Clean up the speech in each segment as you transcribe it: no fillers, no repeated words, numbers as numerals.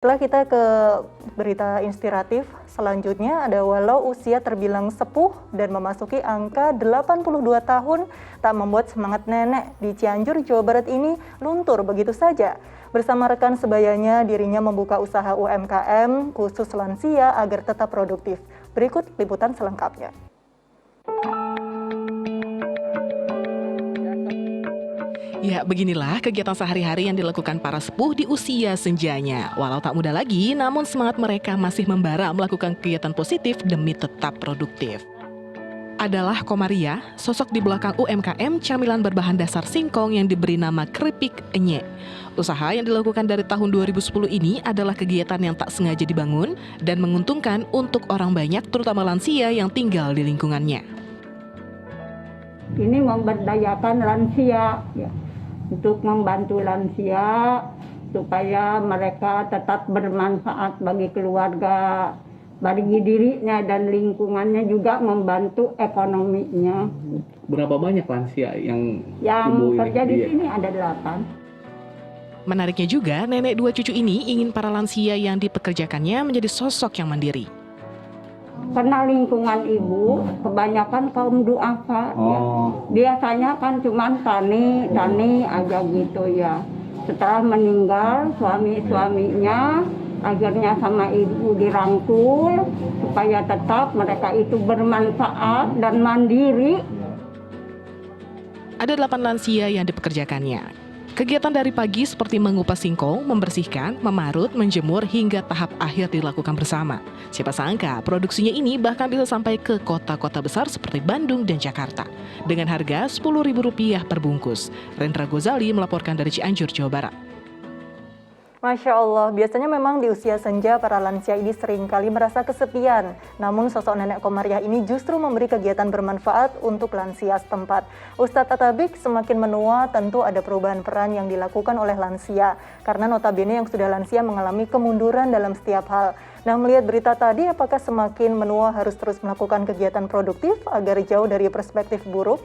Setelah kita ke berita inspiratif, selanjutnya ada walau usia terbilang sepuh dan memasuki angka 82 tahun, tak membuat semangat nenek di Cianjur, Jawa Barat ini luntur begitu saja. Bersama rekan sebayanya, dirinya membuka usaha UMKM khusus lansia agar tetap produktif. Berikut liputan selengkapnya. Ya, beginilah kegiatan sehari-hari yang dilakukan para sepuh di usia senjanya. Walau tak muda lagi, namun semangat mereka masih membara melakukan kegiatan positif demi tetap produktif. Adalah Komaria, sosok di belakang UMKM camilan berbahan dasar singkong yang diberi nama keripik enye. Usaha yang dilakukan dari tahun 2010 ini adalah kegiatan yang tak sengaja dibangun dan menguntungkan untuk orang banyak, terutama lansia yang tinggal di lingkungannya. Ini memberdayakan lansia, ya, untuk membantu lansia supaya mereka tetap bermanfaat bagi keluarga, bagi dirinya dan lingkungannya, juga membantu ekonominya. Berapa banyak lansia yang kerja di sini? Ada 8. Menariknya juga, nenek 2 cucu ini ingin para lansia yang dipekerjakannya menjadi sosok yang mandiri. Karena lingkungan ibu kebanyakan kaum duafa, ya. Biasanya kan cuma tani aja gitu ya. Setelah meninggal suaminya akhirnya sama ibu dirangkul supaya tetap mereka itu bermanfaat dan mandiri. Ada 8 lansia yang dipekerjakannya. Kegiatan dari pagi seperti mengupas singkong, membersihkan, memarut, menjemur, hingga tahap akhir dilakukan bersama. Siapa sangka produksinya ini bahkan bisa sampai ke kota-kota besar seperti Bandung dan Jakarta. Dengan harga Rp10.000 per bungkus. Rendra Gozali melaporkan dari Cianjur, Jawa Barat. Masya Allah, biasanya memang di usia senja para lansia ini seringkali merasa kesepian. Namun sosok nenek Komariah ini justru memberi kegiatan bermanfaat untuk lansia setempat. Ustadz Atabik, semakin menua tentu ada perubahan peran yang dilakukan oleh lansia. Karena notabene yang sudah lansia mengalami kemunduran dalam setiap hal. Nah, melihat berita tadi, apakah semakin menua harus terus melakukan kegiatan produktif agar jauh dari perspektif buruk?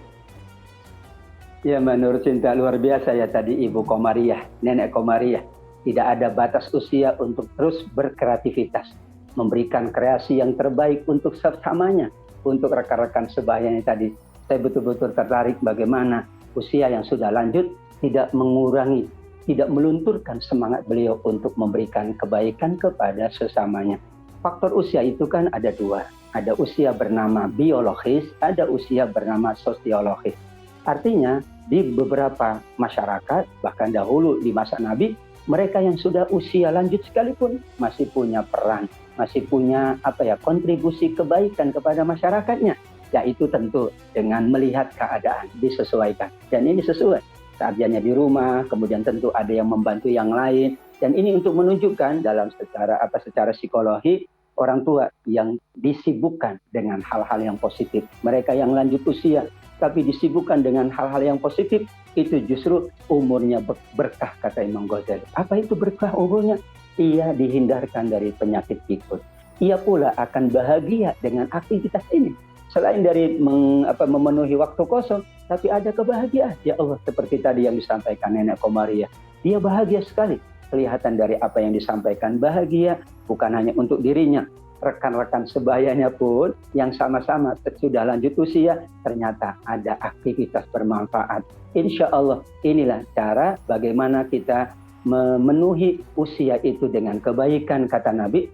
Ya, menurut Cinta luar biasa ya tadi Ibu Komariah, nenek Komariah. Tidak ada batas usia untuk terus berkreativitas, memberikan kreasi yang terbaik untuk sesamanya, untuk rekan-rekan sebayanya tadi. Saya betul-betul tertarik bagaimana usia yang sudah lanjut tidak mengurangi, tidak melunturkan semangat beliau untuk memberikan kebaikan kepada sesamanya. Faktor usia itu kan ada 2, ada usia bernama biologis, ada usia bernama sosiologis. Artinya di beberapa masyarakat, bahkan dahulu di masa Nabi, mereka yang sudah usia lanjut sekalipun masih punya peran, masih punya kontribusi kebaikan kepada masyarakatnya. Yaitu tentu dengan melihat keadaan, disesuaikan. Dan ini sesuai. Sarjana di rumah, kemudian tentu ada yang membantu yang lain. Dan ini untuk menunjukkan dalam secara psikologi, orang tua yang disibukkan dengan hal-hal yang positif. Mereka yang lanjut usia, tapi disibukkan dengan hal-hal yang positif, itu justru umurnya berkah, kata Imam Ghazali. Apa itu berkah umurnya? Ia dihindarkan dari penyakit pikun. Ia pula akan bahagia dengan aktivitas ini. Selain dari memenuhi waktu kosong, tapi ada kebahagiaan. Ya Allah, seperti tadi yang disampaikan nenek Komariah. Dia bahagia sekali. Kelihatan dari apa yang disampaikan, bahagia bukan hanya untuk dirinya. Rekan-rekan sebayanya pun yang sama-sama sudah lanjut usia, ternyata ada aktivitas bermanfaat. Insya Allah inilah cara bagaimana kita memenuhi usia itu dengan kebaikan. Kata Nabi,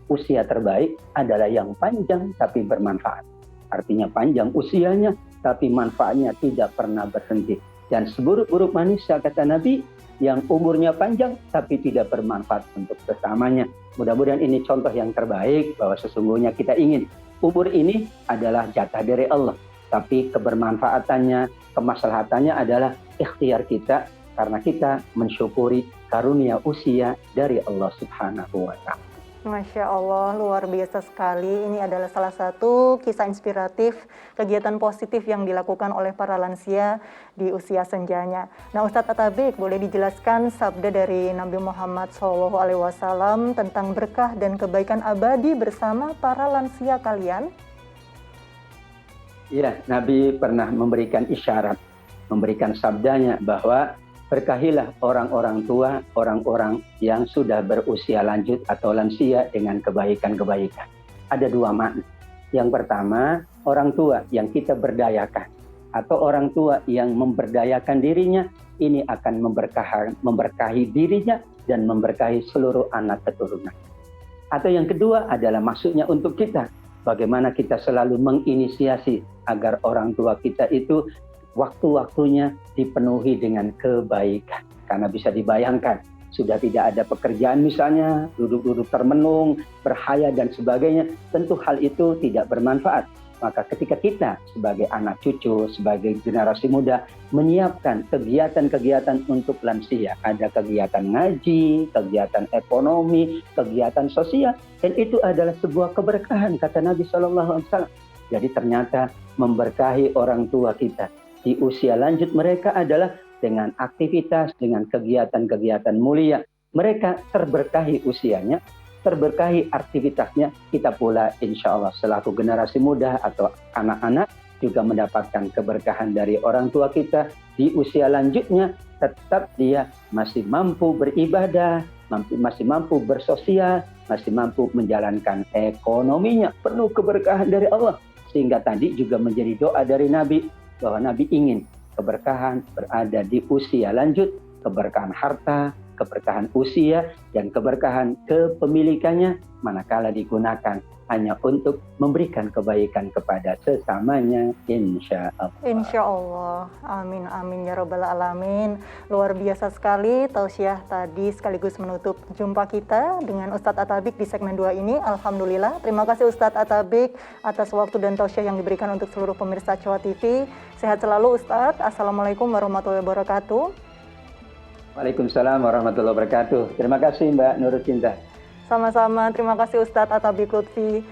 usia terbaik adalah yang panjang tapi bermanfaat. Artinya panjang usianya tapi manfaatnya tidak pernah berhenti. Dan seburuk-buruk manusia, kata Nabi, yang umurnya panjang tapi tidak bermanfaat untuk sesamanya. Mudah-mudahan ini contoh yang terbaik bahwa sesungguhnya kita ingin umur ini adalah jatah dari Allah. Tapi kebermanfaatannya, kemaslahatannya adalah ikhtiar kita karena kita mensyukuri karunia usia dari Allah Subhanahu wa Ta'ala. Masya Allah, luar biasa sekali. Ini adalah salah satu kisah inspiratif, kegiatan positif yang dilakukan oleh para lansia di usia senjanya. Nah, Ustadz Atabik, boleh dijelaskan sabda dari Nabi Muhammad SAW tentang berkah dan kebaikan abadi bersama para lansia kalian? Ya, Nabi pernah memberikan isyarat, memberikan sabdanya bahwa Berkahilah orang-orang tua, orang-orang yang sudah berusia lanjut atau lansia dengan kebaikan-kebaikan. Ada dua makna. Yang pertama, orang tua yang kita berdayakan atau orang tua yang memberdayakan dirinya, ini akan memberkahi dirinya dan memberkahi seluruh anak keturunan. Atau yang kedua adalah maksudnya untuk kita, bagaimana kita selalu menginisiasi agar orang tua kita itu waktu-waktunya dipenuhi dengan kebaikan. Karena bisa dibayangkan, sudah tidak ada pekerjaan misalnya, duduk-duduk termenung, berhayal dan sebagainya, tentu hal itu tidak bermanfaat. Maka ketika kita sebagai anak cucu, sebagai generasi muda menyiapkan kegiatan-kegiatan untuk lansia, ada kegiatan ngaji, kegiatan ekonomi, kegiatan sosial, dan itu adalah sebuah keberkahan kata Nabi SAW. Jadi ternyata memberkahi orang tua kita di usia lanjut mereka adalah dengan aktivitas, dengan kegiatan-kegiatan mulia. Mereka terberkahi usianya, terberkahi aktivitasnya, kita pula insya Allah selaku generasi muda atau anak-anak juga mendapatkan keberkahan dari orang tua kita di usia lanjutnya, tetap dia masih mampu beribadah, masih mampu bersosial, masih mampu menjalankan ekonominya, penuh keberkahan dari Allah. Sehingga tadi juga menjadi doa dari Nabi, bahwa Nabi ingin keberkahan berada di usia lanjut, keberkahan harta, keberkahan usia, dan keberkahan kepemilikannya manakala digunakan hanya untuk memberikan kebaikan kepada sesamanya, insya Allah. Insya Allah, amin amin ya robbal alamin. Luar biasa sekali tausiah tadi sekaligus menutup jumpa kita dengan Ustadz Atabik di segmen 2 ini. Alhamdulillah, terima kasih Ustadz Atabik atas waktu dan tausiah yang diberikan untuk seluruh pemirsa Cowa TV. Sehat selalu Ustadz. Assalamualaikum warahmatullahi wabarakatuh. Waalaikumsalam warahmatullahi wabarakatuh. Terima kasih Mbak Nurul Cinta. Sama-sama, terima kasih Ustadz Atabik Lutfi.